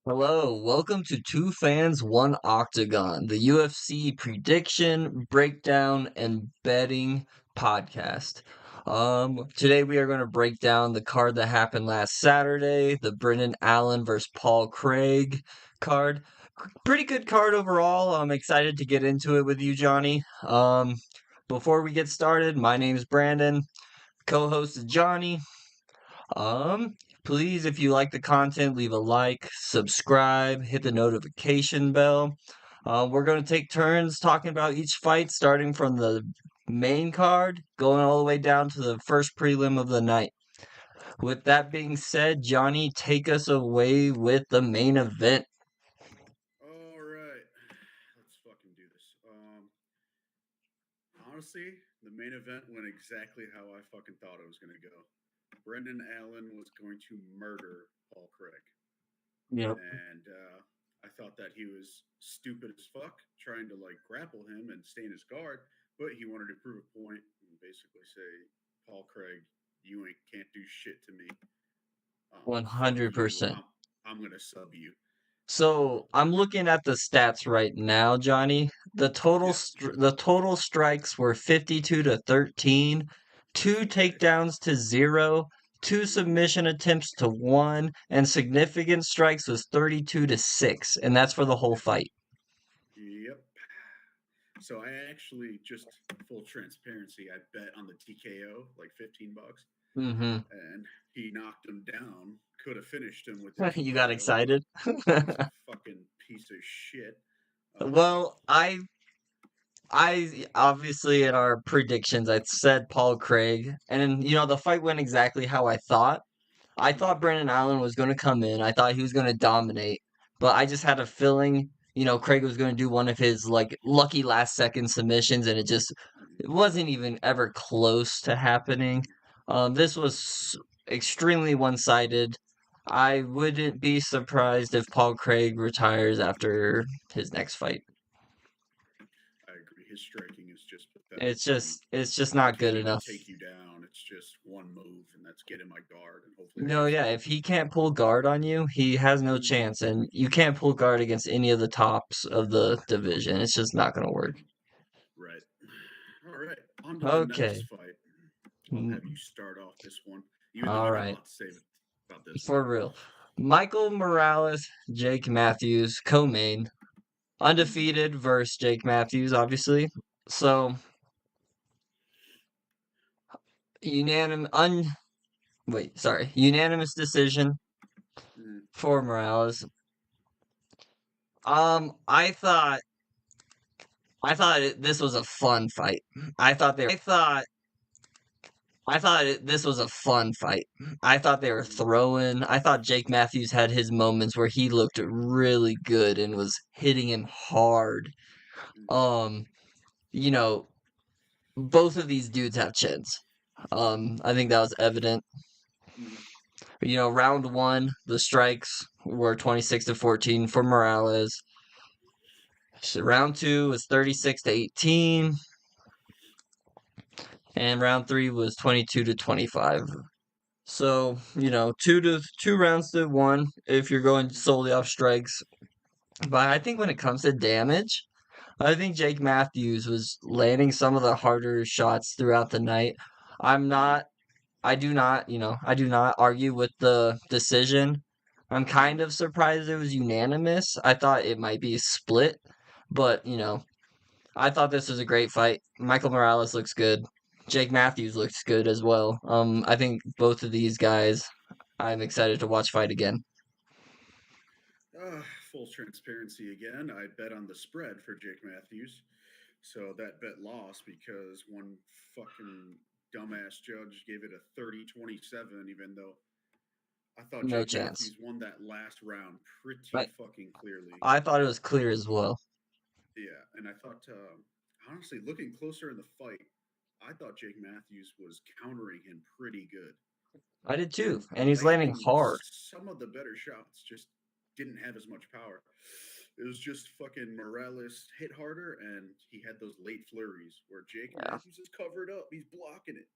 Hello, welcome to Two Fans, One Octagon, the UFC prediction, breakdown, and betting podcast. Today we are going to break down the card that happened last Saturday, the Brendan Allen versus Paul Craig card. Pretty good card overall. I'm excited to get into it with you, Johnny. Before we get started, my name is Brandon, co-host is Johnny. Um, Please, if you like the content, leave a like, subscribe, hit the notification bell. We're going to take turns talking about each fight, starting from the main card, going all the way down to the first prelim of the night. With that being said, Johnny, take us away with the main event. All right, let's fucking do this. Honestly, the main event went exactly how I fucking thought it was gonna go. Brendan Allen was going to murder Paul Craig, Yep. and I thought that he was stupid as fuck trying to like grapple him and stay in his guard, but he wanted to prove a point and basically say, "Paul Craig, you ain't can't do shit to me. Fuck you. 100%. I'm gonna sub you." So I'm looking at the stats right now, Johnny. Yeah. The total strikes were 52 to 13, two Okay. takedowns to zero, two Mm-hmm. submission attempts to one, and significant strikes was 32 to 6, and that's for the whole fight. Yep. So I actually just full transparency, I bet on the TKO like $15, Hmm. and he knocked him down. Could have finished him with the You got TKO, but excited? he's a fucking piece of shit. Um, Well, I obviously in our predictions I said Paul Craig, and the fight went exactly how I thought. I thought mhm. Brandon Allen was going to come in. I thought he was going to dominate, but I just had a feeling, Craig was going to do one of his like lucky last second submissions, and it wasn't even ever close to happening. This was extremely one-sided. I wouldn't be surprised if Paul Craig retires after his next fight. I agree. His striking is just pathetic. It's I mean, just I not good can't even enough. take you down. It's just one move, and that's get in my guard, and hopefully I No, get yeah, stunned. if he can't pull guard on you, he has no Mm-hmm. chance, and you can't pull guard against any of the tops of the division. It's just not going to work. Right. All right. On to the next Okay. fight. I'll have you Mm, start off this one, even though all I got a right. lot to say about this. For real. Michael Morales, Jake Matthews, co-main, Mm-hmm. undefeated versus Jake Matthews, obviously. So, unanimous unanimous decision Mm-hmm. for Morales. I thought this was a fun fight. This was a fun fight. I thought they were Mm-hmm. throwing. I thought Jake Matthews had his moments where he looked really good and was hitting him hard. Mm-hmm. Um, you know, both of these dudes have chins. I think that was evident. Mm-hmm. Round one, the strikes were 26 to 14 for Morales. So round two was 36 to 18, and round three was 22 to 25. So, two rounds to one if you're going solely off strikes. But I think when it comes to damage, I think Jake Matthews was landing some of the harder shots throughout the night. I'm Mm-hmm. not, I do not argue with the decision. I'm kind Mm-hmm. of surprised it was unanimous. I thought it might be split, but, I thought this was a great fight. Michael Morales looks good. Jake Matthews looks good as well. I think both of these guys, I'm excited to watch fight again. Full transparency again. I bet on the spread for Jake Matthews. So that bet lost because one fucking dumbass judge gave it a 30-27, even though I thought No Jake chance. Matthews won that last round pretty But fucking clearly. I thought it was clear as well. Yeah, and I thought, honestly, looking closer in the fight, I thought Jake Matthews was countering him pretty good I did too, and and he's landing landing hard. some of the better shots, just didn't have as much power. It was just fucking Morales hit harder, and he had those late flurries where Jake Yeah, Matthews is covered up, he's blocking it.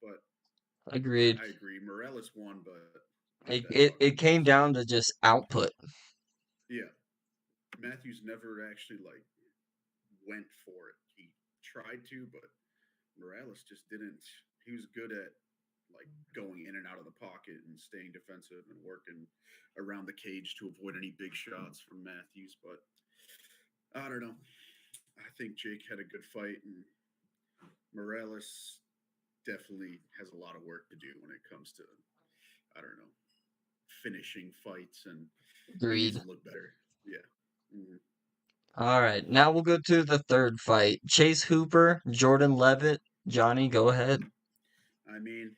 But agreed. I agree, Morales won, but I It bet it, fucking it on the came down spread. to just output. Yeah, Matthews never actually like went for it. He tried to, but Morales just didn't. He was good at like going in and out of the pocket and staying defensive and working around the cage to avoid any big shots from Matthews. But I don't know. I think Jake had a good fight, and Morales definitely has a lot of work to do when it comes to, I don't know, finishing fights, and he needs Agreed. to look better. Yeah. Mhm. All right, now we'll go to the third fight. Chase Hooper, Jordan Levitt. Johnny, go ahead. I mean,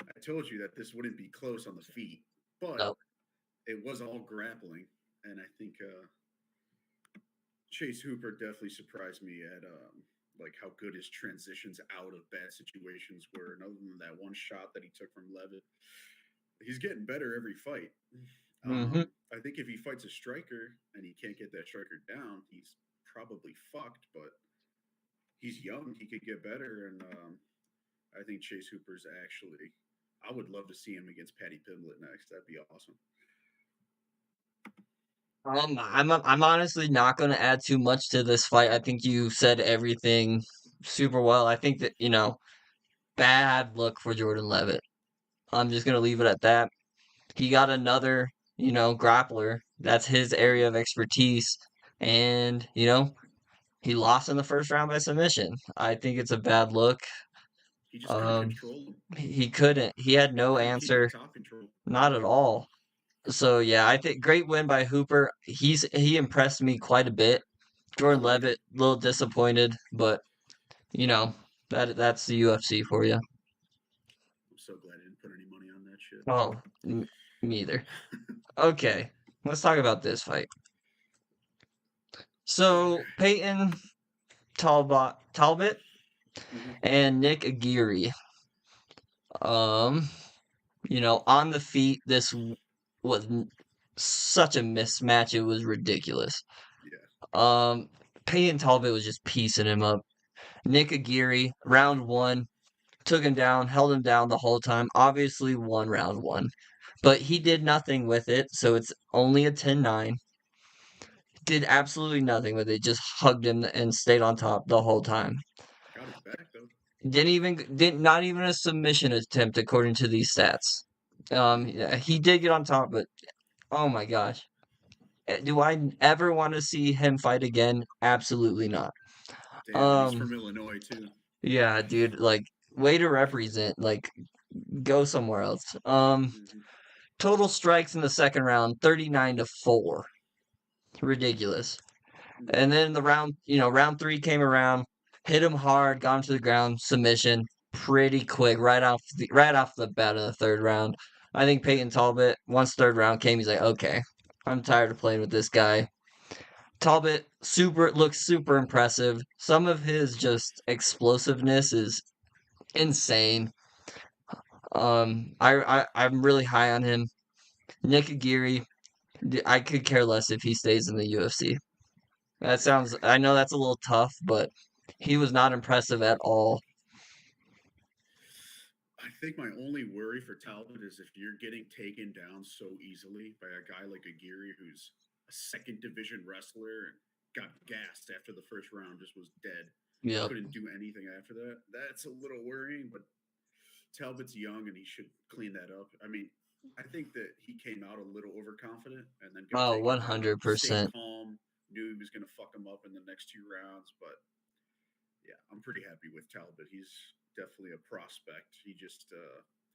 I told you that this wouldn't be close on the feet, but No. it was all grappling, and I think Chase Hooper definitely surprised me at like how good his transitions out of bad situations were. And other than that one shot that he took from Levitt, he's getting better every fight. Mm-hmm. I think if he fights a striker and he can't get that striker down, he's probably fucked. But he's young; he could get better, and I think Chase Hooper's actually. I would love to see him against Paddy Pimblett next. That'd be awesome. I'm honestly not going to add too much to this fight. I think you said everything super well. I think that, bad look for Jordan Levitt. I'm just going to leave it at that. He got another, grappler. That's his area of expertise. And, he lost in the first round by submission. I think it's a bad look. He just couldn't Um, control him. he couldn't. He had no Couldn't keep the answer, top control. not at all. So yeah, I think great win by Hooper. He impressed me quite a bit. I Jordan like him. Levitt, a little disappointed, but you know that's the UFC for you. I'm so glad I didn't put any money on that shit. Oh, me either. Okay, let's talk about this fight. So Peyton Talbot Hmm. and Nick Aguirre. Um, on the feet, was such a mismatch. It was ridiculous. Yeah. Um, Peyton Talbot was just piecing him up. Nick Aguirre, round one, took him down, held him down the whole time. Obviously won round one, but he did nothing with it, so it's only a 10-9. Did absolutely nothing with it, just hugged him and stayed on top the whole time. Got his back though. Didn't not even a submission attempt according to these stats. Yeah, he did get on top, but oh my gosh. Do I ever want to see him fight again? Absolutely not. Damn, and he's Um, from Illinois too. yeah, dude, like way to represent, like go somewhere else. Hmm. Total strikes in the second round, 39-4. Ridiculous. Hmm. And then round three came around, hit him hard, got him to the ground, submission, pretty quick, right off the bat of the third round. I think Yeah. Peyton Talbot, once third round came, he's like, okay, I'm tired of playing with this guy. Talbot looks super impressive. Some of his just explosiveness is insane. I'm really high on him. Nick Aguirre, I could care less if he stays in the UFC. I know that's a little tough, but he was not impressive at all. I think my only worry for Talbot is if you're getting taken down so easily by a guy like Aguirre, who's a second division wrestler and got gassed after the first round, just was dead, Yep. couldn't do anything after that. That's a little worrying, but Talbot's young and he should clean that up. I mean, I think that he came out a little overconfident and then got Oh, taken down, stayed 100%. calm, knew he was going to fuck him up in the next two rounds. But yeah, I'm pretty happy with Talbot. He's definitely a prospect.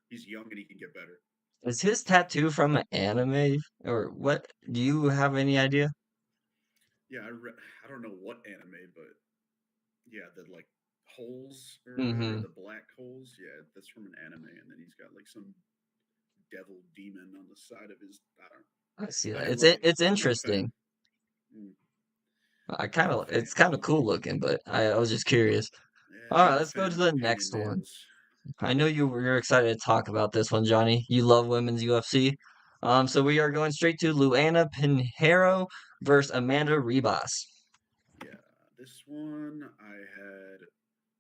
He's young and he can get better. Is his tattoo from an anime or what? Do you have any idea? Yeah, I don't know what anime, but yeah, the like holes or whatever, Mm-hmm. the black holes. Yeah, that's from an anime, and then he's got like some devil demon on the side of his. I don't. I see I that. didn't It's like it. it's I'm not a fan. interesting. Mm, Kind not a of fan. it's kind of cool looking, but I was just curious. Yeah, All right, not a let's go fan to of the painted next one. nails. I know you're excited to talk about this one, Johnny. You love women's UFC. So we are going straight to Luana Pinheiro versus Amanda Ribas. Yeah, this one I had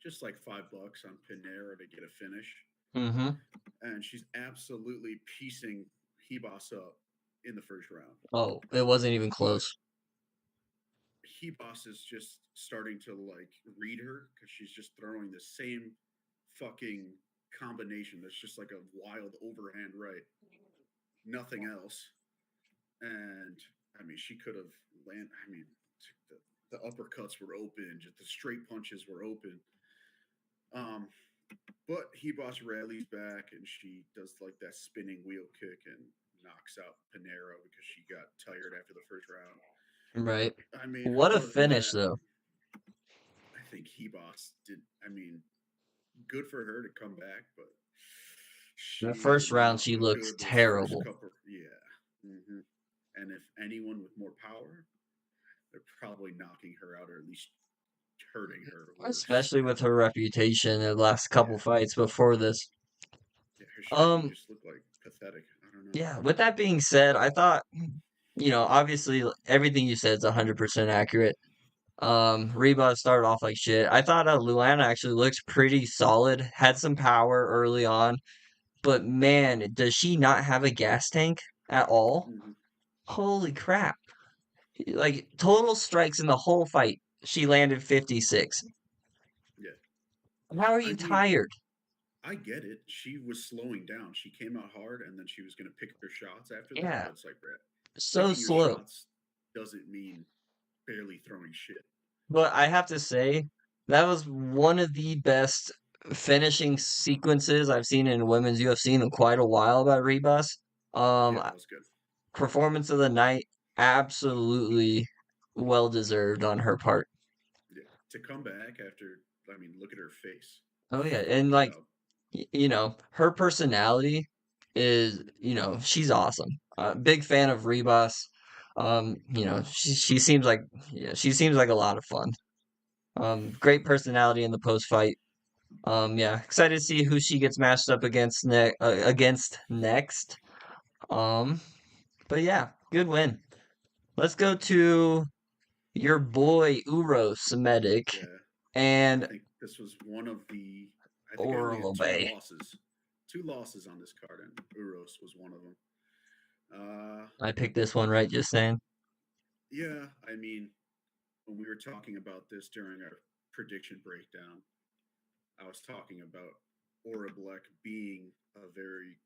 just like $5 on Pinera to get a finish, Mm-hmm. and she's absolutely piecing Hebos up. in the first round. Oh, it wasn't even But close. Hebos is just starting to like read her because she's just throwing the same fucking combination that's just like a wild overhand right, nothing else. And I mean, she could have land. I mean, the uppercuts were open, just the straight punches were open. Um, but Hebos rallies back and she does like that spinning wheel kick and knocks out Panero because she got tired after the first round. Right. I mean, What a other than finish, that, though. I think Hebos did. I mean, good for her to come back, but The she first did round, not she look looked good those first terrible. couple. Yeah. And if anyone with more power, they're probably knocking her out or at least hurting her worse. Especially with her reputation in the last couple Yeah. fights before this. Yeah. Her striking Um, just looked like pathetic. I don't know. yeah, with that being said, I thought, obviously everything you said is 100% accurate. Reba started off like shit. I thought Luana actually looked pretty solid, had some power early on, but man, does she not have a gas tank at all? Hmm. Holy crap. Like, total strikes in the whole fight, she landed 56. Yeah. How are I you mean, tired? I get it. She was slowing down. She came out hard and then she was going to pick her shots after that. Yeah, But it's like, Brett, so picking your slow. shots doesn't mean barely throwing shit. But I have to say, that was one of the best finishing sequences I've seen in women's UFC in quite a while by Rebus. Yeah, Um, that was good. Performance of the night, absolutely well deserved on her part. Yeah. To come back after, I mean, look at her face. Oh yeah, and Fucked like up. her personality is, she's awesome. Big fan of Rebus. She seems like, yeah, she seems like a lot of fun. Great personality in the post fight. Yeah, excited to see who she gets matched up against next. Um, but yeah, good win. Let's go to your boy Uros Medic Yeah. I and think this was one of the, I think I only had Orlo two Bay. losses. Two losses on this card, and Uros was one of them. I picked this one right, just saying. Yeah, I mean, when we were talking about this during our prediction breakdown, I was talking about Orablek being a very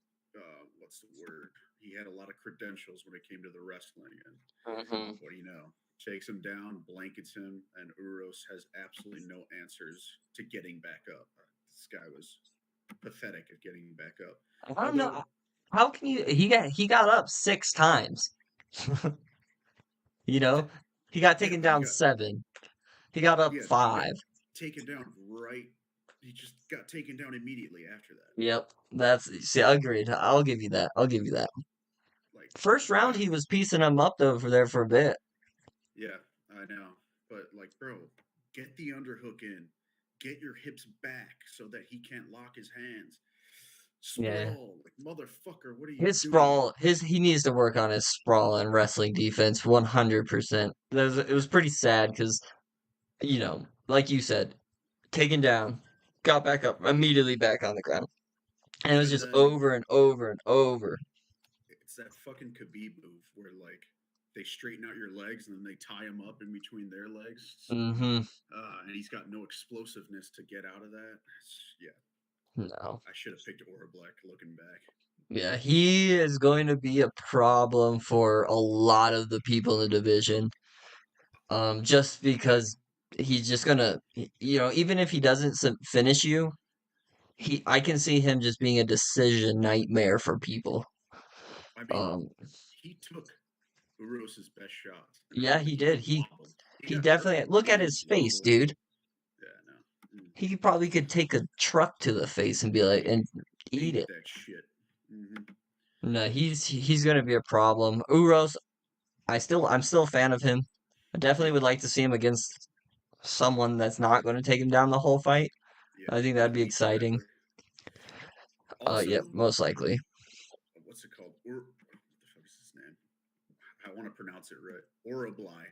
what's the word? He had a lot of credentials when it came to the wrestling, and Hmm. what do you know? Takes him down, blankets him, and Uros has absolutely no answers to getting back up. This guy was pathetic at getting back up. I don't Although, know. How can you? He got up 6 times. You th- know, he got yeah, taken but he down got 7. He got up yeah, but he got 5. taken down right. He just got taken down immediately after that. Yep, see, agreed. I'll give you that. I'll give you that. Like, First round, he was piecing him up though for there for a bit. yeah, I know. But like, bro, get the underhook in. Get your hips back so that he can't lock his hands. Yeah. Sprawl, like motherfucker, what are you His doing? sprawl, he needs to work on his sprawl and wrestling defense 100%. It Yeah, was pretty sad because, like you said, taken down, got back up, immediately back on the ground. And it was and just then over and over and over. it's that fucking Khabib move where like they straighten out your legs and then they tie him up in between their legs, Mm-hmm. and he's got no explosiveness to get out of that. Yeah, No. I should have picked Aura Black looking back. Yeah, he is going to be a problem for a lot of the people in the division. Just because he's just gonna, even if he doesn't finish you, I can see him just being a decision nightmare for people. I mean, Um, he took Uros's best shots, and I yeah, don't he think he did. even He wobbled. He he got hurt, definitely but look he at didn't his face, wobble. dude. Yeah, no. He probably could take a truck to the face and be like and eat Ate it. that shit. Hmm. No, he's gonna be a problem. Uros, I'm still a fan of him. I definitely Yeah, would like to see him against someone that's not going to take him down the whole fight. yeah. I think that'd be Maybe exciting. grappler. Yep, Also, most likely. what's it called? What the fuck is his name? I want to pronounce it right. Oroblai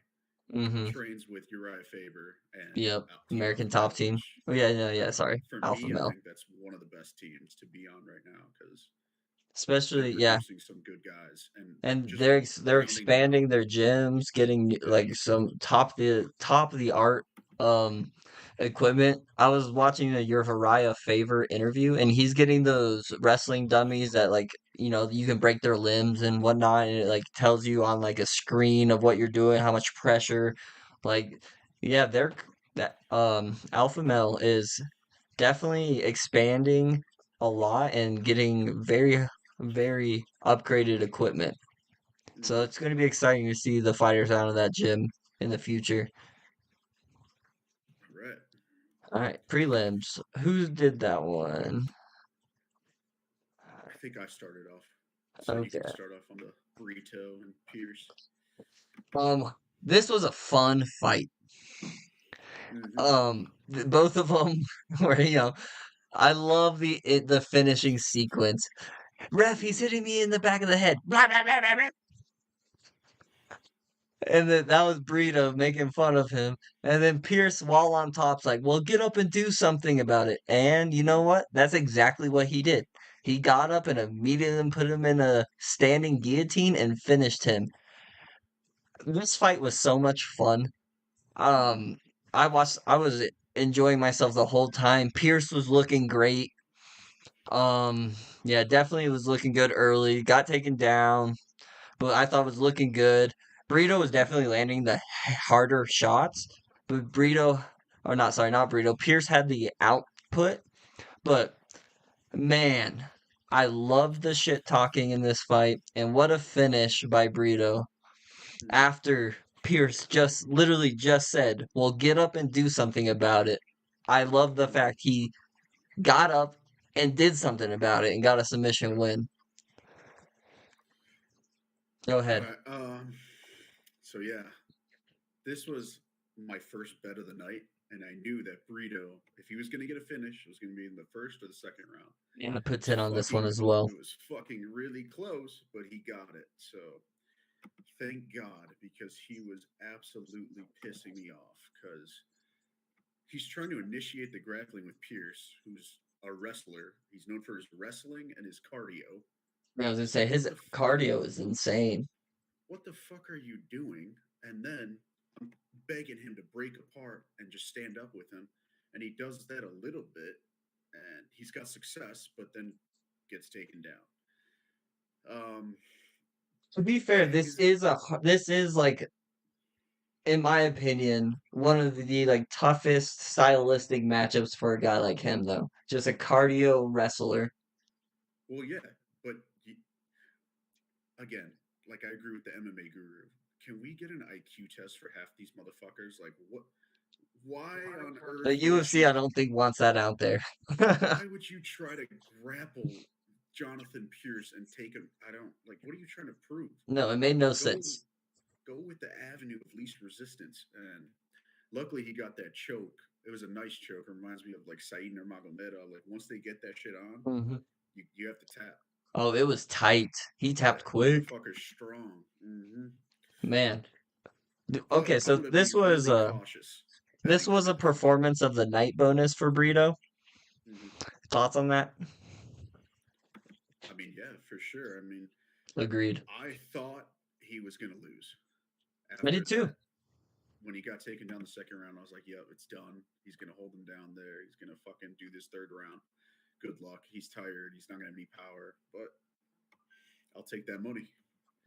Mm-hmm. trains with Uriah Faber and Yep. Team American Alpha top Male, team. which Oh yeah, no, I yeah, mean, sorry. for Alpha me, I male. think that's one of the best teams to be on right now because Especially, yeah. producing some good guys and And just they're rounding them out. expanding their gyms, getting like some top of the art um equipment. I was watching a Uriah Faber interview, and he's getting those wrestling dummies that like you can break their limbs and whatnot, and it like tells you on like a screen of what you're doing, how much pressure. Like, yeah, they're that Alpha Male is definitely expanding a lot and getting very upgraded equipment. So Hmm. it's going to be exciting to see the fighters out of that gym in the future. Right. All right, prelims. Who did that one? I think I started off, so you Okay. can start off on the Brito and Pierce. This was a fun fight. Hmm. Both of them were, I love the finishing sequence. Ref, he's Hmm. hitting me in the back of the head. Blah, blah, blah, blah, blah. And then that was Brito making fun of him. And then Pierce, while on top's like, well, get up and do something about it. And you know Hmm. what? That's exactly what he did. He got up and immediately put him in a standing guillotine and finished him. This fight was so much fun. Hmm. Um, I was enjoying myself the whole time. Pierce was looking great. Yeah, definitely was looking good early. Got taken down, but I thought was looking good. Brito was definitely landing the harder shots, but or not, sorry, not Brito. Pierce had the output, but man, I love the shit talking in this fight, and what a finish by Brito Hmm. after Pierce just literally just said, "Well, get up and do something about it." I love the Hmm. fact he got up and did something about it and got a submission win. Go All ahead. right. So yeah, this was my first bet of the night, and I knew that Brito, if he was going to get a finish, it was going to be in the first or the second round. Yeah, I put It's 10 on this one fucking. as well. It was fucking really close, but he got it. So thank God, because he was absolutely pissing me off. Because he's trying to initiate the grappling with Pierce, who's a wrestler. He's known for his wrestling and his cardio. I was gonna It's say like, his cardio is insane. what the fuck are you doing? And then I'm begging him to break apart and just stand up with him. And he does that a little bit and he's got success, but then gets taken down. Um, To be fair, his, this is like, in my opinion, one of the like toughest stylistic matchups for a guy like him, though. Just a cardio wrestler. well, yeah, but again, like I agree with the MMA guru. Can we get an IQ test for half these motherfuckers? Like, what? Why on The earth would UFC, you I don't think wants that out there. why would you try to grapple Jonathan Pierce and take him? I don't like. What are you trying to prove? No, it made no Go sense. go with the avenue of least resistance. And luckily, he got that choke. It was a nice choke. It reminds me of like Saeed Nurmagomedov. Like once they get that shit on, Mhm. you have to tap. Oh, it was tight. He tapped That quick. motherfucker's strong. Man. But Okay, I'm so gonna be really cautious this betting was a against him. performance of the night bonus for Brito. Hmm. Thoughts on that? I mean, yeah, for sure. I mean, Agreed. I thought he was gonna lose I after did too. that. When he got taken down the second round, I was like, "Yep, it's done. He's gonna hold him down there. He's gonna fucking do this third round. Good luck. He's tired. He's not gonna have any power, but I'll take that money.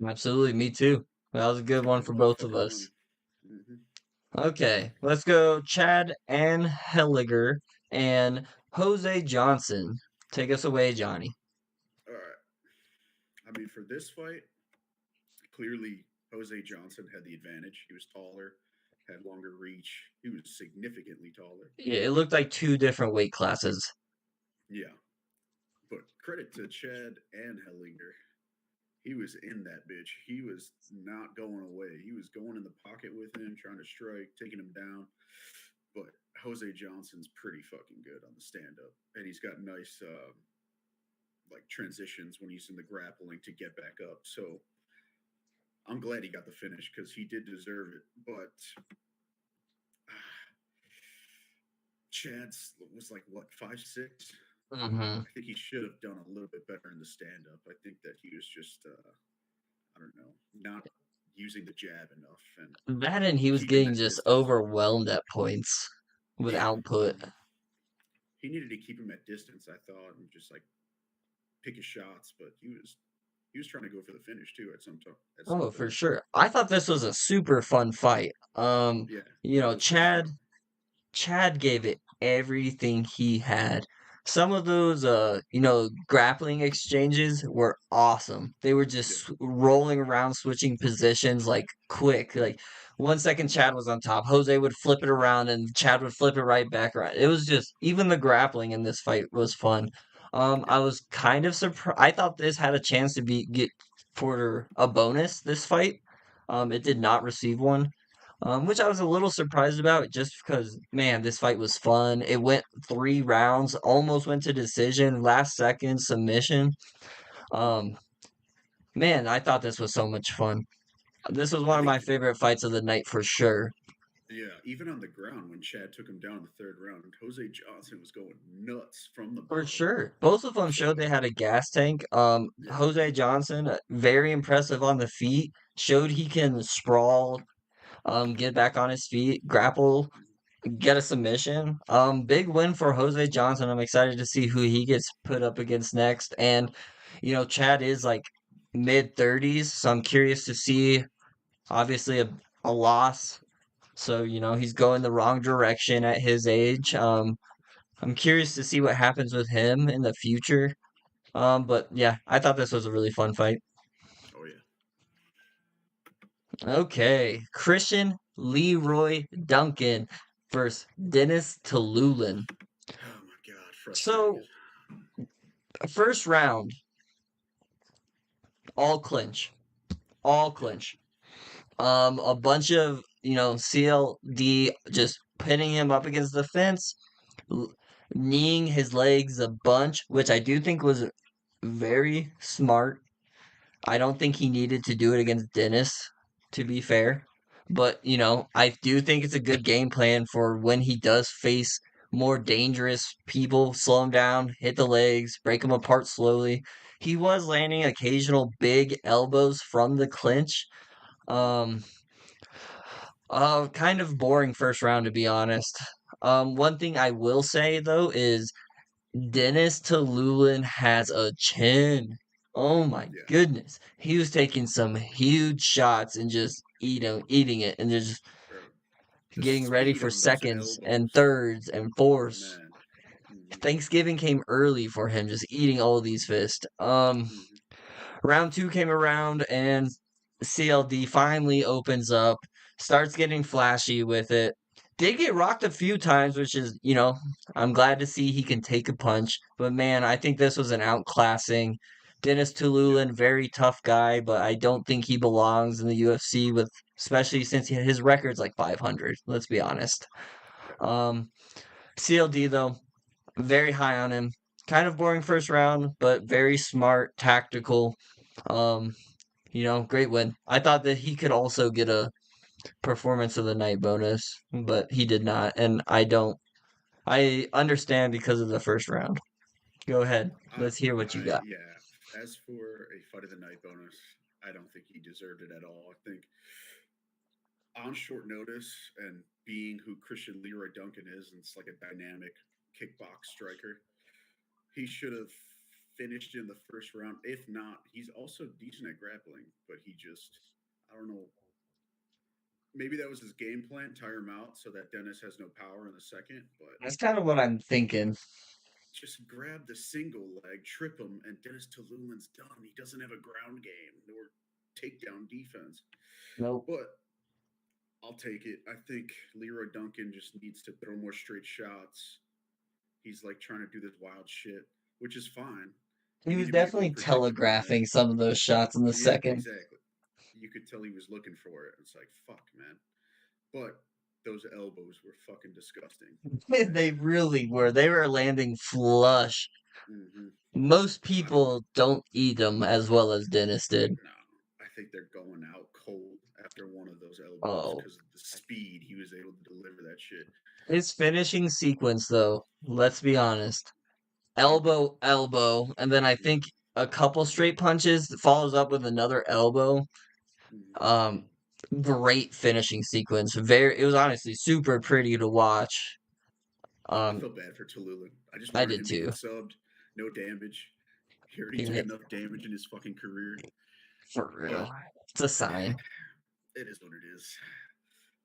Absolutely, me too. That was a good Take one that for both of motherfucking us. money." Hmm. Okay, let's go Chad and Helliger and Jose Johnson. Take us away, Johnny. All right. I mean, for this fight, clearly Jose Johnson had the advantage. He was taller, had longer reach. He was significantly taller. Yeah, it looked like two different weight classes. Yeah, but credit to Chad and Hellinger. He was in that bitch. He was not going away. He was going in the pocket with him, trying to strike, taking him down. But Jose Johnson's pretty fucking good on the stand up, and he's got nice like transitions when he's in the grappling to get back up. So I'm glad he got the finish because he did deserve it. But Chad's was like what 5'6". Hmm. I think he should have done a little bit better in the stand up. I think that he was just, I don't know, not using the jab enough and That and he was keeping getting that just distance. overwhelmed at points with Yeah. output. He needed to keep him at distance, I thought, and just like pick his shots, but he was trying to go for the finish too at some Oh, for point. sure. I thought this was a super fun fight. Yeah, You it know, was pretty fun. Chad gave it everything he had. Some of those, grappling exchanges were awesome. They were Yeah, just rolling around, switching positions like quick. Like 1 second, Chad was on top. Jose would flip it around, and Chad would flip it right back around. It was just even the grappling in this fight was fun. yeah, I was kind of surprised. I thought this had a chance to be get for a bonus this fight. It did not receive one, which I was a little surprised about just because, man, this fight was fun. It went 3 rounds, almost went to decision, last second submission. hmm Um, man, I thought this was so much fun. This was I one of think my favorite fights of the night for sure. yeah, even on the ground when Chad took him down in the third round, Jose Johnson was going nuts from the For bottom. sure. Both of them So showed they had a gas tank. yeah, Jose Johnson, very impressive on the feet, showed he can sprawl, get back on his feet, grapple, get a submission. Big win for Jose Johnson. I'm excited to see who he gets put up against next. And, Chad is like mid 30s, so I'm curious to see obviously a loss. So, he's going the wrong direction at his age. I'm curious to see what happens with him in the future. But yeah, I thought this was a really fun fight. oh yeah, Okay, Christian Leroy Duncan versus Dennis Tululin. oh my god, frustrating. So, first round, all clinch, all Yeah, clinch. A bunch of CLD just pinning him up against the fence, l- kneeing his legs a bunch, which I do think was very smart. I don't think he needed to do it against Dennis, to be yeah, fair. But, I do think it's a good game plan for when he does face more dangerous people, slow him down, hit the legs, break him apart slowly. He was landing occasional big elbows from the clinch. hmm Um, kind of boring first round, to be honest. One thing I will say, though, is Dennis Tululin has a chin. Oh my yeah. goodness. He was taking some huge shots and just eating it and just Bro, the getting ready speed for on those seconds and elbows. thirds and Oh fourths. man. Thanksgiving came early for him, just eating all these fists. Hmm Round two came around and CLD finally opens up, starts getting flashy with it. Did get rocked a few times, which is, I'm glad to see he can take a punch. But man, I think this was an outclassing. Dennis Yeah, Tululin, very tough guy, but I don't think he belongs in the UFC with, especially since his record's like 500. Let's be honest. yeah. Um, CLD though, very high on him. Kind of boring first round, but very smart, tactical. Um, great win. I thought that he could also get a performance of the night bonus, but he did not, and I don't. I understand because of the first round. Go ahead. I, Let's hear what you got. yeah. As for a fight of the night bonus, I don't think he deserved it at all. I think on short notice and being who Christian Leroy Duncan is, and it's like a dynamic kickbox striker, he should have finished in the first round. If not, he's also decent at grappling, but he just, I don't know. Maybe that was his game plan, tire him out so that Dennis has no power in the second, but That's kind of what I'm thinking. just grab the single leg, trip him, and Dennis Tululin's done. He doesn't have a ground game nor takedown defense. Nope. But I'll take it. I think Leroy Duncan just needs to throw more straight shots. He's like trying to do this wild shit, which is fine. He You need was to be a definitely good predictable in it. telegraphing some of those shots in the Yeah, second. exactly. You could tell he was looking for it. It's like, fuck, man. But those elbows were fucking disgusting. They really were. They were landing flush. hmm Most I don't people don't eat them as well as Dennis did. know. I think they're going out cold after one of those elbows Oh, because of the speed he was able to deliver that shit. his finishing sequence, though, let's be honest. elbow, elbow, and then I Yeah. think a couple straight punches follows up with another elbow. Mhm. Um, Great finishing sequence. It was honestly super pretty to watch. I Um, felt bad for Tallulah. I just I wanted did him to get too. subbed. No damage. He already He took hit enough damage in his fucking career. for But real. It's a sign. it is what it is.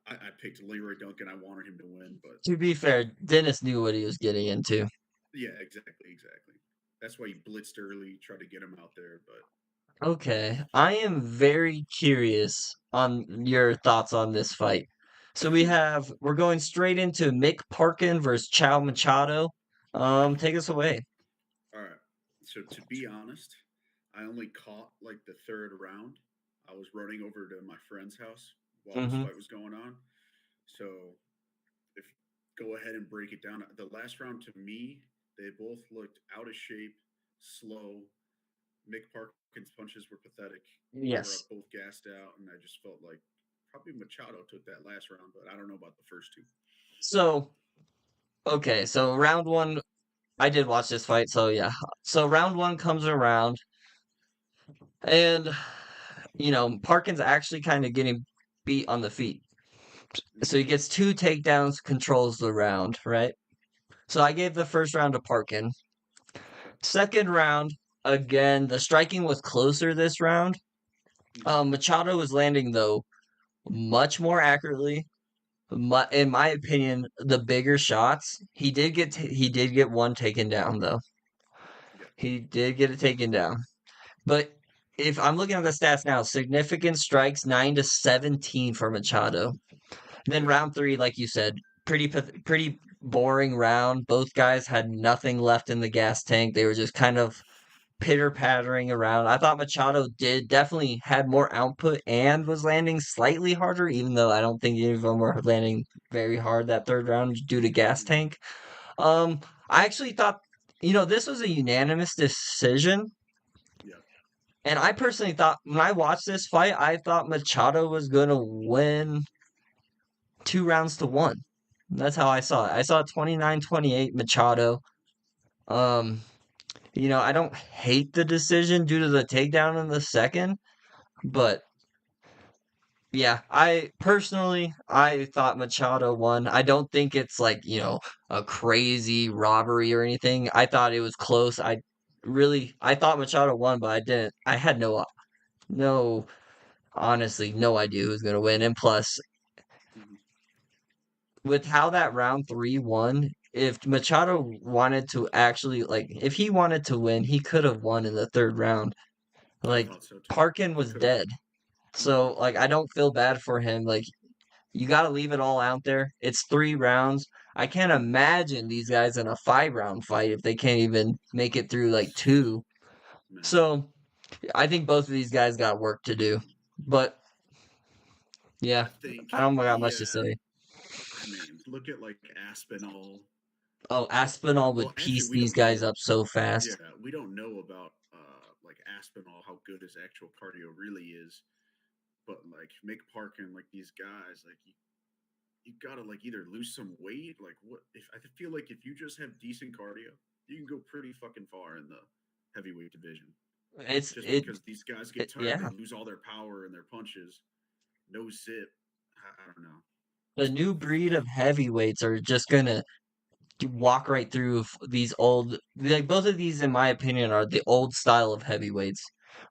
I picked Leroy Duncan. I wanted him to win, but To be fair, Dennis knew what he was getting into. yeah, exactly. That's why he blitzed early, tried to get him out there. But Okay, I am very curious on your thoughts on this fight. So we're going straight into Mick Parkin versus Chow Machado. Take us away. all right. So to be honest, I only caught like the third round. I was running over to my friend's house while this Mm-hmm. fight was going on. So if go ahead and break it down. The last round to me, they both looked out of shape, slow. Mick Parkin's punches were pathetic. They were Yes. both gassed out, and I just felt like probably Machado took that last round, but I don't know about the first two. So, okay, so round one, I did watch this fight, so yeah. So round one comes around, and Parkin's actually kind of getting beat on the feet. So Mm-hmm. he gets two takedowns, controls the round, right? So I gave the first round to Parkin. Okay. Second round, again, the striking was closer this round. Mm-hmm. Machado was landing though much more accurately. In my opinion, the bigger shots. He did get one taken down though. Yeah. He did get it taken down. But if I'm looking at the stats now, significant strikes 9-17 for Machado. Then Okay. round three, like you said, pretty boring round. Both guys had nothing left in the gas tank. They were just kind of pitter pattering around. I thought Machado did definitely had more output and was landing slightly harder, even though I don't think any of them were landing very hard that third round due to gas Mm-hmm. tank. Um, I actually thought, this was a unanimous decision. Yeah. And I personally thought when I watched this fight, I thought Machado was gonna win 2 rounds to 1. That's how I saw it. I saw 29-28 Machado. Um, I don't hate the decision due to the takedown in the second, but yeah, I thought Machado won. I don't think it's like, a crazy robbery or anything. I thought it was close. I thought Machado won, but I didn't. I had no, honestly, no idea who was going to win. And plus, Mm-hmm. with how that round three won, if Machado wanted to actually, like, if he wanted to win, he could have won in the third round. I Like, thought so too. Parkin He was could have. dead. Mm-hmm. So, like, I don't feel bad for him. Like, you got to leave it all out there. It's 3 rounds. I can't imagine these guys in a 5 round fight if they can't even make it through like two. Man, So, I think both of these guys got work to do. But, yeah, I think I don't got much to yeah. say. I mean, look at like Aspinall. Oh, Aspinall Well, would actually, piece we these don't guys know. up so Yeah, fast. we don't know about like Aspinall how good his actual cardio really is. But like Mick Parkin, like these guys, like you gotta like either lose some weight. Like what if I feel like if you just have decent cardio, you can go pretty fucking far in the heavyweight division. It's Just it, because these guys get tired, yeah. they lose all their power and their punches. No zip. I don't know. The new breed of heavyweights are just gonna walk right through these old, like both of these, in my opinion, are the old style of heavyweights.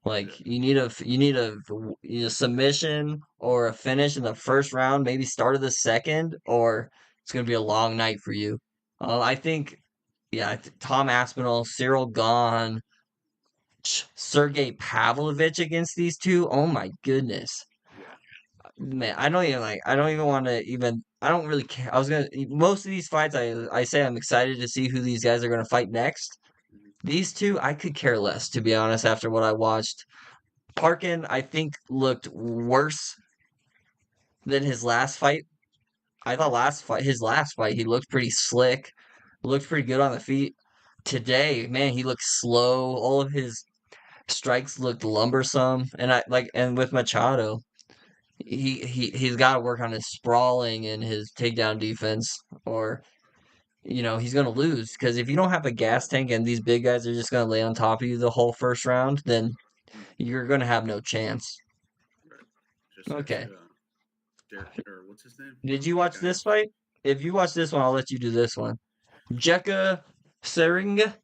Like Yeah. you need a submission or a finish in the first round, maybe start of the second, or it's gonna be a long night for you. I think, yeah, Tom Aspinall, Cyril Gahn, Sergey Pavlovich against these two. Oh my goodness. Yeah. Man, I don't even want to even I don't really care. Most of these fights I say I'm excited to see who these guys are gonna fight next. Mhm. These two I could care less, to be honest, after what I watched. Parkin, I think, looked worse than his last fight. I thought his last fight, he looked pretty slick, looked pretty good on the feet. Today, man, he looked slow. All of his strikes looked lumbersome, and with Machado, he's got to work on his sprawling and his takedown defense, or he's going to lose. Because if you don't have a gas tank and these big guys are just going to lay on top of you the whole first round, then Mm, you're going to have no chance. right. Just ask Okay. Derek, or what's his name? Did you The watch guy this who's. fight? If you watch this one, I'll let you do this one. Jekka Seringa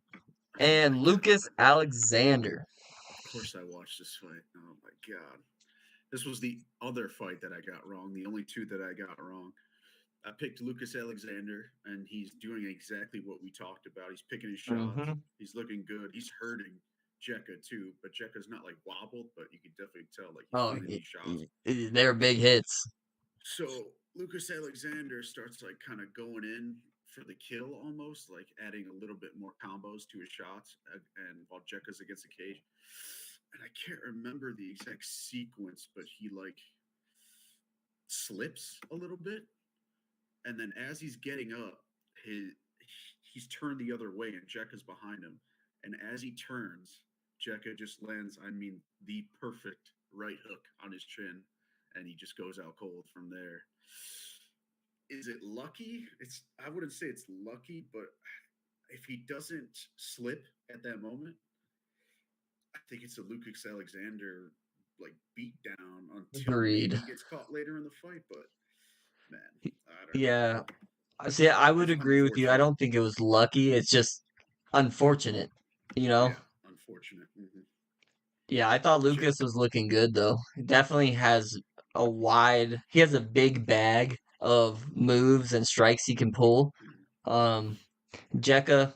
Oh and my Lucas god! Alexander. Of course, I watched this fight. Oh my god! This was the other fight that I got wrong. The only two that I got wrong. I picked Lucas Alexander, and he's doing exactly what we talked about. He's picking his shots. Hmm. He's looking good. He's hurting Jekka too, but Jekka's not like wobbled, but you can definitely tell like he's Oh, landing these shots. they're big hits. So Lucas Alexander starts like kind of going in for the kill almost, like adding a little bit more combos to his shots, and while Jekka's against the cage. And I can't remember the exact sequence, but he like slips a little bit, and then as he's getting up, his he's turned the other way, and Jekka's behind him. And as he turns, Jekka just lands, I mean, the perfect right hook on his chin, and he just goes out cold from there. Is it lucky? I wouldn't say it's lucky, but if he doesn't slip at that moment, I think it's a Lucas Alexander like beat down until maybe Agreed. he gets caught later in the fight. But man, I don't know. Yeah. See, I would It's agree with you. I unfortunate. don't think it was lucky. It's just unfortunate, you know? Yeah, unfortunate. Yeah, I thought J- Lucas was looking good though. He definitely has he has a big bag of moves and strikes he can pull. Um, Jekka,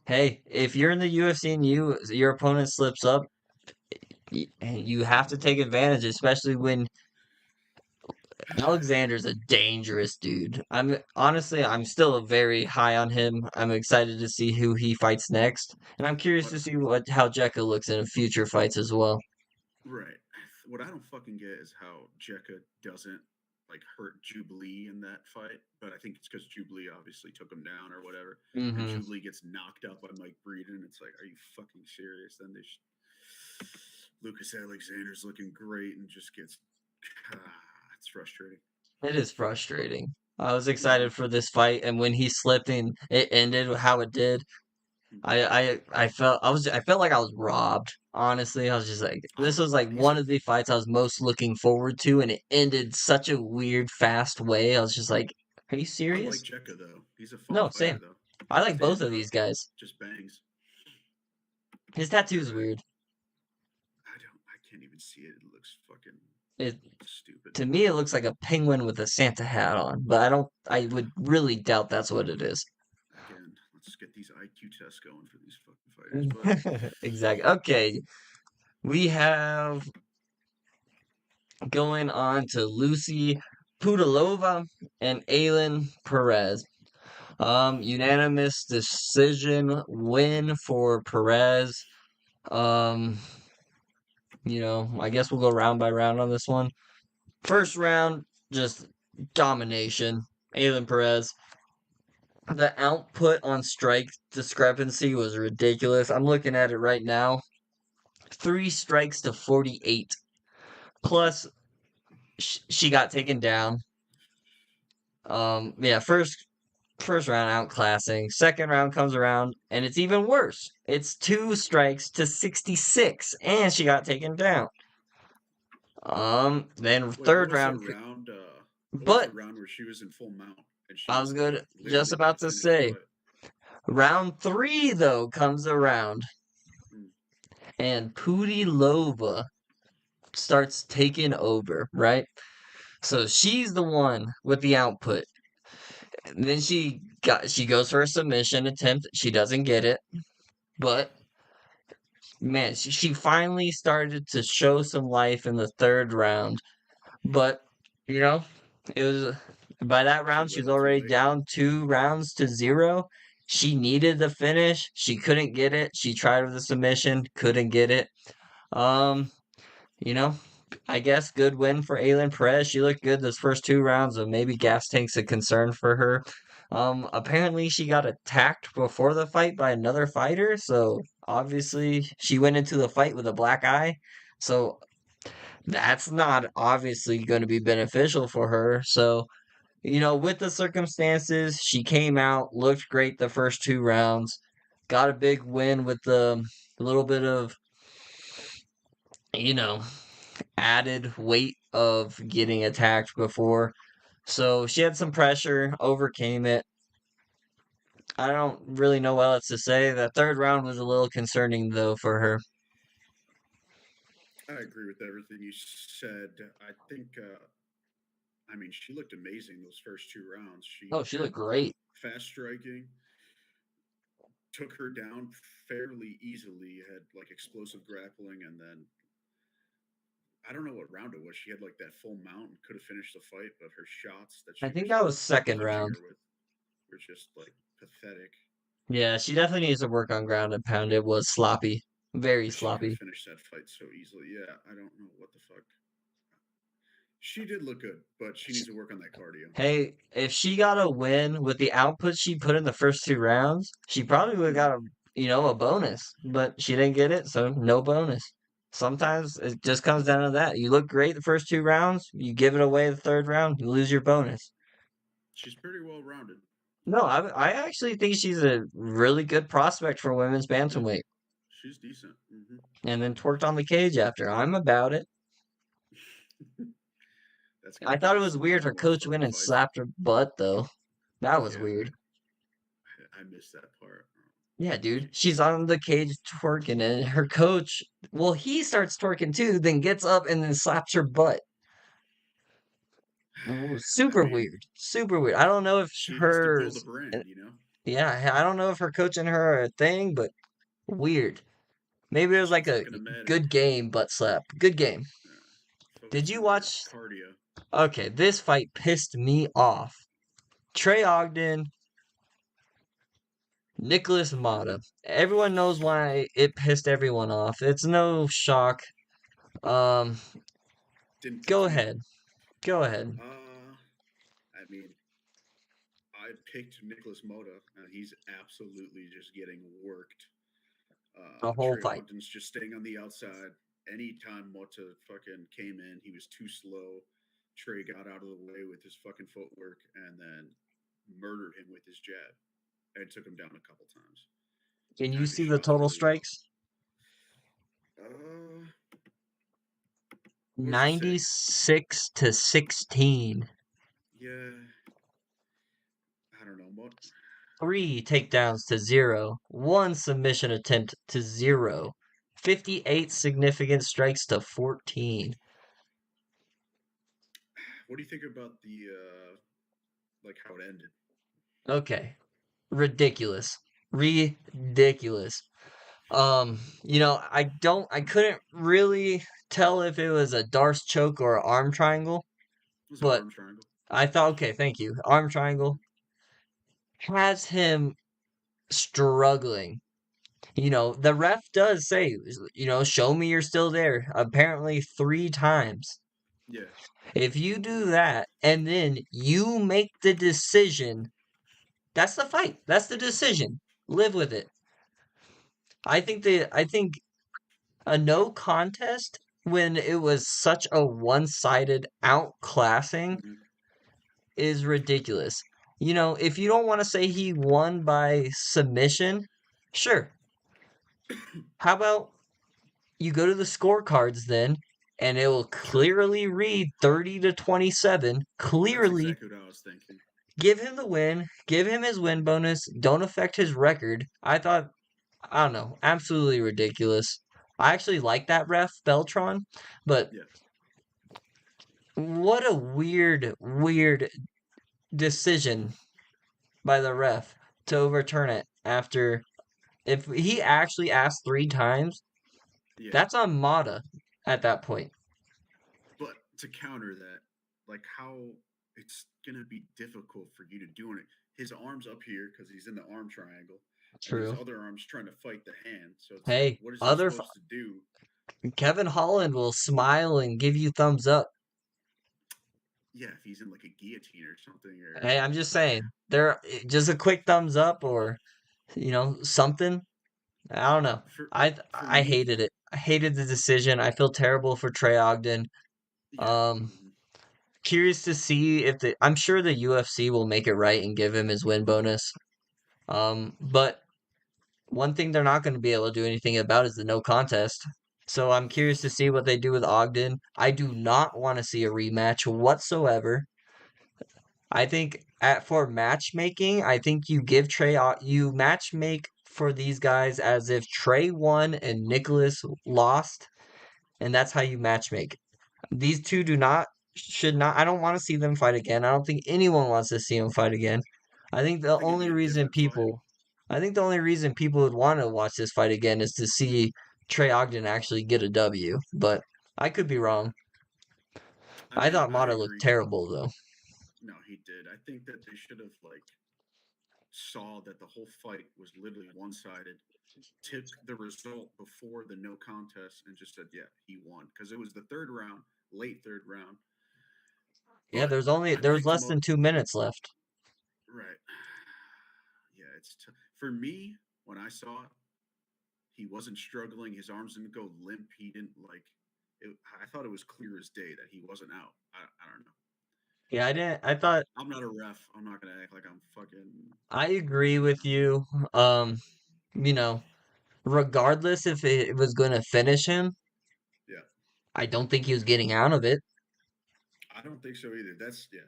hey, if you're in the UFC and your opponent slips up, you have to take advantage, especially when Alexander's a dangerous dude. I'm still very high on him. I'm excited to see who he fights next, and I'm curious what to see how Jekka looks in future fights as well. right? What I don't fucking get is how Jekka doesn't like hurt Jubilee in that fight, but I think it's because Jubilee obviously took him down or whatever, and Hmm. Jubilee gets knocked out by Mike Breeden. It's like, are you fucking serious? Then Lucas Alexander's looking great and just gets it's frustrating. It is frustrating. I was Mm-hmm. excited for this fight, and when he slipped and it ended how it did, I felt like I was robbed. Honestly, I was just like, Oh, this was like he's one of the fights I was most looking forward to, and it ended such a weird, fast way. I was just like, are you I like serious? Jekka though. He's a fun No, fighter same. though. I like both Stands of up, these guys. just bangs. His All tattoo's right. weird. I can't even see it. It looks fucking It stupid. To me, it looks like a penguin with a Santa hat on, but I would really doubt that's what it is. Again, let's get these IQ tests going for these fucking fighters. But Exactly. Okay, we have going on to Lucy Pudilova and Aylin Perez. Unanimous decision win for Perez. Um, I guess we'll go round by round on this one. First round, just domination. Aylin Perez. The output on strike discrepancy was ridiculous. I'm looking at it right now. 3 strikes to 48. Plus, she got taken down. Yeah, first round outclassing. Second round comes around and it's even worse. It's 2 strikes to 66 and she got taken down. Then wait, what third was the round, round? What was the but round where she was in full mount and she I was was like good, just literally by about the to end of the say, fight? round three though comes around Mm, and Pootie Lova starts taking over, right? So she's the one with the output. And then she goes for a submission attempt. She doesn't get it, but man, she finally started to show some life in the third round. But you know, it was by that too round she was little, too already late. down 2 rounds to 0. She needed the finish. She couldn't get it. She tried with the submission, couldn't get it. Um, you know, I guess good win for Aylin Perez. She looked good those first 2 rounds, but maybe gas tank's a concern for her. Apparently she got attacked before the fight by another fighter, so obviously she went into the fight with a black eye. So that's not obviously going to be beneficial for her. So with the circumstances, she came out, looked great the first 2 rounds, got a big win with the little bit of, you know, added weight of getting attacked before. So she had some pressure, overcame it. I don't really know what else to say. The third round was a little concerning though for her. I agree with everything you said. I think, I mean, she looked amazing those first 2 rounds. Oh, She she had looked great. fast striking, took her down fairly easily, had like explosive grappling, and then I don't know what round it was. She had like that full mount and could have finished the fight, but her shots that I she think was that was second punching round. her with were just like pathetic. Yeah, she definitely needs to work on ground and pound. It was sloppy, very But she could have sloppy. finished that fight so easily. Yeah, I don't know what the fuck. She did look good, but she needs to work on that cardio. Hey, if she got a win with the output she put in the first 2 rounds, she probably would have Mm-hmm. got a bonus, but she didn't get it, so no bonus. Sometimes it just comes down to that. You look great the first 2 rounds, you give it away the third round, you lose your bonus. She's pretty well rounded. No, I actually think she's a really good prospect for women's Yeah, bantamweight, she's decent. Mm-hmm. and then twerked on the cage after. I'm about it. That's I gonna thought be it a was weird her smile on coach both went and fights. slapped her butt though. That was Yeah, weird. I missed that part. Yeah, dude. She's on the cage twerking, and her coach, well, he starts twerking too, then gets up and then slaps her butt. I Super mean, weird. Super weird. I don't know if she has to build a hers, brand, you know. yeah, I don't know if her coach and her are a thing, but weird. Maybe it was She like a talking to Maddie. good game butt slap. Good game. Did you Focusing on that watch? cardio. Okay, this fight pissed me off. Trey Ogden, Nicholas Mata. Everyone knows why it pissed everyone off. It's no shock. Um, Didn't go piss me off. ahead. Go ahead. I mean, I picked Nicholas Mota, and he's absolutely just getting worked. The whole Trey fight. Ogden's just staying on the outside. Anytime Mota fucking came in, he was too slow. Trey got out of the way with his fucking footwork and then murdered him with his jab and took him down a couple times. Can you Timed his see the shots total really well. strikes? Uh, what does it say? 96-16. Yeah, I don't know. 3 takedowns to 0. 1 submission attempt to 0. 58 significant strikes to 14. What do you think about the like how it ended? Okay. Ridiculous. Ridiculous. I couldn't really tell if it was a Darce choke or an arm triangle, It was an but arm triangle. I thought, okay, thank you. Arm triangle has him struggling. The ref does say, show me you're still there. Apparently 3 times. Yeah, If you do that and then you make the decision, that's the fight. That's the decision. Live with it. I think a no contest when it was such a one-sided outclassing mm-hmm. is ridiculous. If you don't want to say he won by submission, sure. How about you go to the scorecards then, and it will Sure. clearly read 30-27. That's Clearly, exactly what I was thinking. give him the win, give him his win bonus, don't affect his record. I don't know, absolutely ridiculous. I actually like that ref, Beltron, but Yeah. what a weird, weird decision by the ref to overturn it after. If he actually asked 3 times, Yeah. that's on Mata at that point. But to counter that, like how it's gonna be difficult for you to do it. His arms up here because he's in the arm triangle, and his True. other arm's trying to fight the hand. So it's like, Hey, what is he supposed to do? Kevin Holland will smile and give you thumbs up. Yeah, if he's in like a guillotine or something, or Hey, I'm just saying, just a quick thumbs up or something. I don't know. for for I me, hated it. I hated the decision. I feel terrible for Trey Ogden. yeah. Um, Mhm. curious to see if I'm sure the UFC will make it right and give him his win bonus. But one thing they're not going to be able to do anything about is the no contest. So I'm curious to see what they do with Ogden. I do not want to see a rematch whatsoever. I think for matchmaking, I think you give you matchmake for these guys as if Trey won and Nicholas lost, and that's how you matchmake. These two should not. I don't want to see them fight again. I don't think anyone wants to see them fight again. I think I the think it'd only be a reason different fight. people, I think the only reason people would want to watch this fight again is to see Trey Ogden actually get a W. But I could be Yeah. wrong. I I mean, thought I Mata looked agree. terrible though. No, he did. I think that they should have like saw that the whole fight was literally one sided, took the result before the no contest, and just said, "Yeah, he won," because it was the third round, late third round. Yeah, But I there was think the less most than 2 minutes left. right, yeah, for me when I saw it, he wasn't struggling. His arms didn't go limp. He didn't like. I thought it was clear as day that he wasn't out. I don't know. Yeah, I didn't. I thought I'm not a ref. I'm not gonna act like I'm fucking. I agree You with know. you. You know, regardless if it was going to finish him, Yeah, I don't think he was getting out of it. I don't think so either. That's yeah.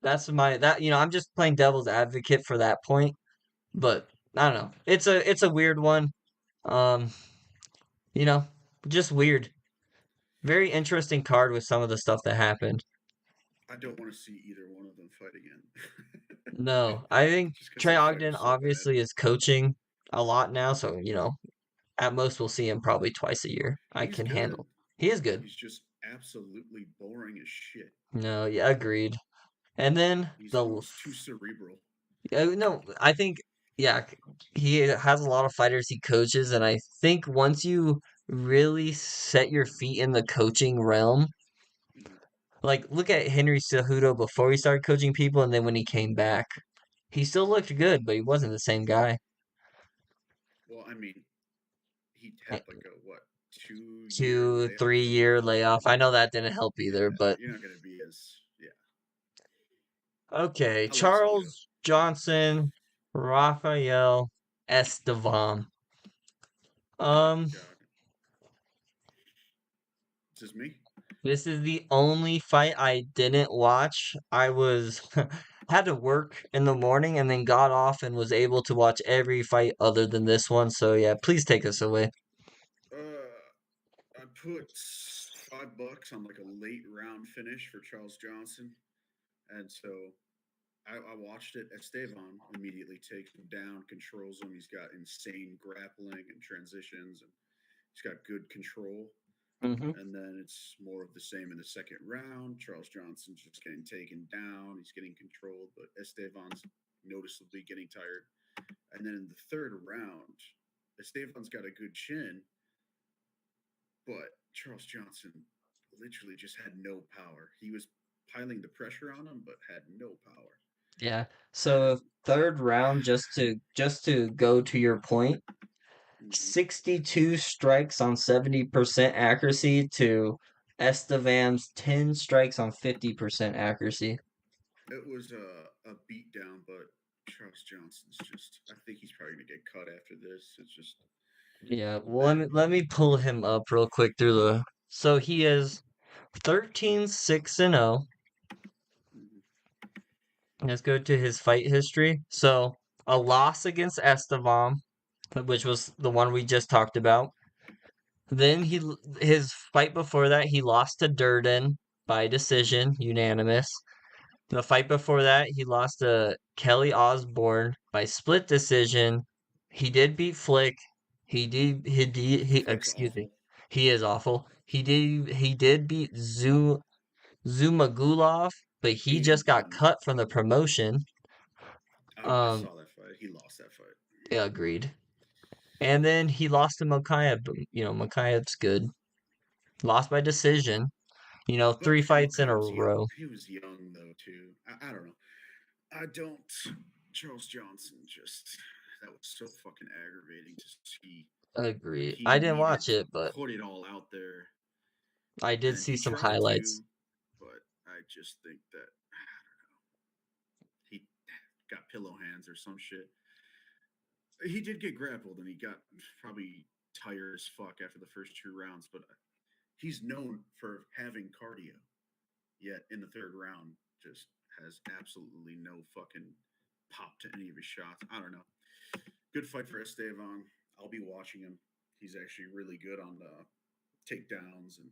That's my that I'm just playing devil's advocate for that point, but I don't know. It's a weird one. Um, you know, just weird. Very interesting card with some of the stuff that happened. I don't want to see either one of them fight again. No, I think Just because Trey that fight Ogden was so bad. obviously is coaching a lot now, so at most we'll see him probably twice a year. I He's can good. handle. He is good. He's just absolutely boring as shit. No, yeah, agreed. And then He's the almost too cerebral. no, I think yeah, he has a lot of fighters he coaches, and I think once you really set your feet in the coaching realm, Mhm. like look at Henry Cejudo before he started coaching people, and then when he came back, he still looked good, but he wasn't the same guy. Well, I mean, he Eh, had like a what 2 year Two, layoff or three something. year layoff. I know that didn't help Yeah, either, but you're not gonna be as yeah. okay. I like Cejudo. Charles Johnson, Rafael Estevam. Oh Um, God, it's just me. This is the only fight I didn't watch. I was had to work in the morning and then got off and was able to watch every fight other than this one. So yeah, please take us away. I put $5 on like a late round finish for Charles Johnson, and so I watched it. Esteban immediately takes him down, controls him. He's got insane grappling and transitions, and he's got good control. Hmm. And then it's more of the same in the second round. Charles Johnson's just getting taken down. He's getting controlled, but Esteban's noticeably getting tired. And then in the third round, Esteban's got a good chin, but Charles Johnson literally just had no power. He was piling the pressure on him, but had no power. Yeah. And So third round, just to go to your point, mm-hmm, 62 strikes on 70% accuracy to Estevam's 10 strikes on 50% accuracy. it was a beatdown, but Charles Johnson's just, I think he's probably going to get cut after this. It's just, Yeah, well, let eh. me let me pull him up real quick through the. So he is 13-6-0. Mm-hmm, Let's go to his fight history. So a loss against Estevam, which was the one we just talked about. Then his fight before that, he lost to Durden by decision, unanimous. The fight before that, he lost to Kelly Osborne by split decision. He did beat Flick. Flick's Excuse me. awful. He is awful. He did beat Zumagulov, but he He just got won. cut from the promotion. I Um, saw that fight. He lost that fight. yeah, agreed. And then he lost to Mokaev. But, Mokaev's good. Lost by decision. But 3 fights in Mokai a was young. row. He was young though too. I don't know. I don't. Charles Johnson just that was so fucking aggravating to see. Like Agree. he I didn't needed watch to it, but put it all out there, I did and see he some tried highlights. to, but just think that he got pillow hands or some shit. He did get grappled and he got probably tired as fuck after the first 2 rounds, but he's known for having cardio. Yet in the third round, just has absolutely no fucking pop to any of his shots. I don't know. Good fight for Estevan. I'll be watching him. He's actually really good on the takedowns and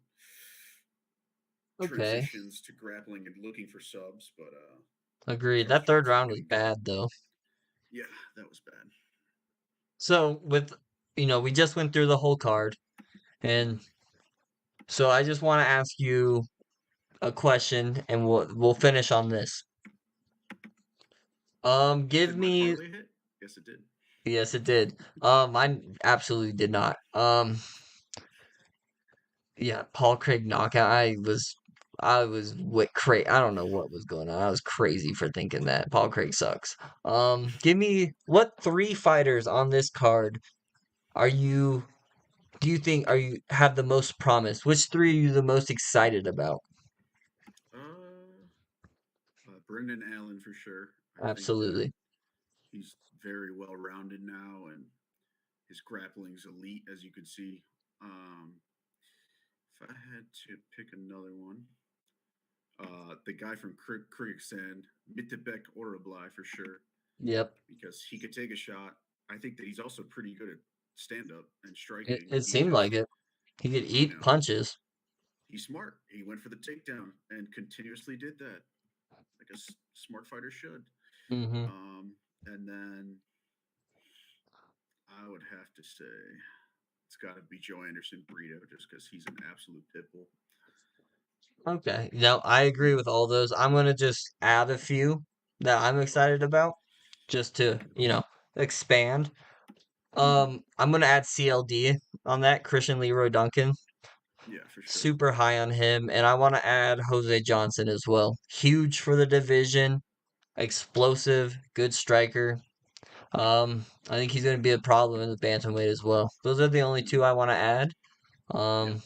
Okay. transitions to grappling and looking for subs. But as Agreed. far as That third fights, he's round was getting good. bad though. Yeah, that was bad. So with we just went through the whole card, and Hmm. so I just want to ask you a question, and we'll finish on this. Give Did my me. parlay hit? Yes, it did. Yes, it did. I absolutely did not. Yeah, Paul Craig knockout. I was what I don't know what was going on. I was crazy for thinking that Paul Craig sucks. Give me what three fighters on this card are you? Do you think are you have the most promise? Which three are you the most excited about? Uh, Brendan Allen for sure. I think that Absolutely. he's very well rounded now, and his grappling's elite, as you could see. Um, if I had to pick another one, the guy from Kyrgyzstan, Mitebek Orablai for sure, Yep. because he could take a shot. I think that he's also pretty good at stand up and It, striking. it He seemed just, like it. He could you eat know, punches. he's smart. He went for the takedown and continuously did that, like a smart fighter should. Mm-hmm. Um, and then I would have to say it's got to be Joe Anderson Burrito, just because he's an absolute pit bull. Okay. No, I agree with all those. I'm gonna just add a few that I'm Okay, excited about, just to, okay. expand. Mm-hmm. I'm gonna add CLD on that, Christian Leroy Duncan. Yeah, for sure. Super high on him, and I want to add Jose Johnson as well. Huge for the division, explosive, good striker. I think he's gonna be a problem in the bantamweight as well. Those are the only two Mm-hmm. I want to add. Yeah, Um,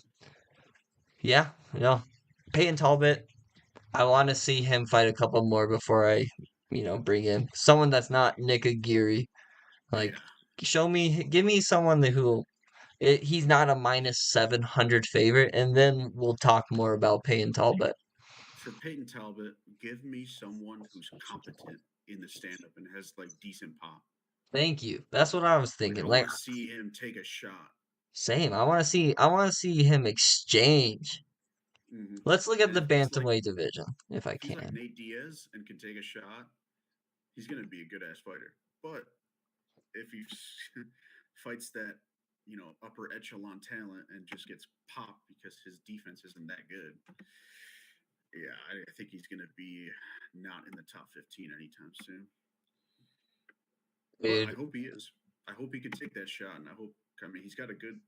yeah, Peyton Talbot. I want to see him fight a couple more before I, bring in someone that's not Nick Aguirre. Like, yeah. give me someone he's not a -700 favorite, and then we'll talk more about Payne Talbot. For Peyton Talbot, give me someone who's competent in the stand up and has like decent pop. Thank you. That's what I was Like thinking. I Like, want to see him take a shot. same. I want to see him exchange. Mm-hmm. Let's look at And the bantamweight division if I if he's like can. Nate Diaz and can take a shot, he's gonna be a good ass fighter. But if he fights that upper echelon talent and just gets popped because his defense isn't that good, yeah, I think he's gonna be not in the top 15 anytime soon. But I Dude, hope he is. I hope he can take that shot, and I hope. I mean, he's got a good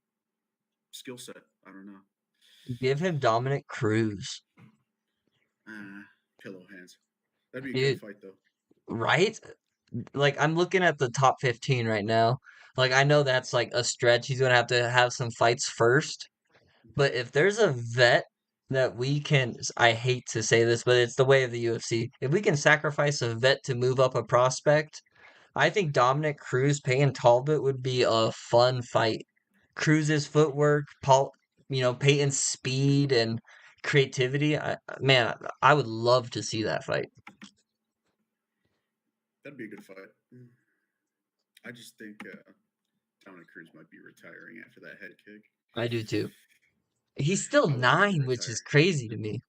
skill set. I don't know. give him Dominic Cruz. Pillow hands. That'd be a good Dude, fight, though. right? Like I'm looking at the top 15 right now. Like I know that's like a stretch. He's gonna have to have some fights first. Hmm. But if there's a vet that we can, I hate to say this, but it's the way of the UFC. If we can sacrifice a vet to move up a prospect, I think Dominic Cruz paying Talbot would be a fun fight. Cruz's footwork, Peyton's speed and creativity. Man, I would love to see that fight. That'd be a good fight. I just think Dominic Cruz might be retiring after that head kick. I do too. He's still I want him to 9, which is retire. crazy to me.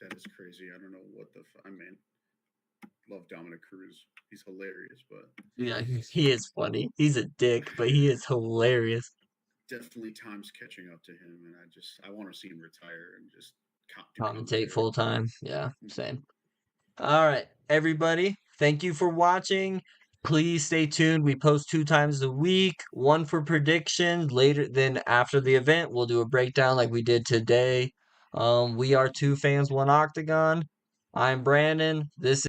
That is crazy. I don't know what the. I mean, love Dominic Cruz. He's hilarious, but Yeah, he is funny. He's a dick, but he is hilarious. definitely time's catching up to him, and I want to see him retire and just do Commentate commentary. full time. Yeah, Hmm. same. All right, everybody. Thank you for watching. Please stay tuned. We post 2 times a week, one for predictions. Later, then after the event, we'll do a breakdown like we did today. We are two fans, one octagon. I'm Brandon. This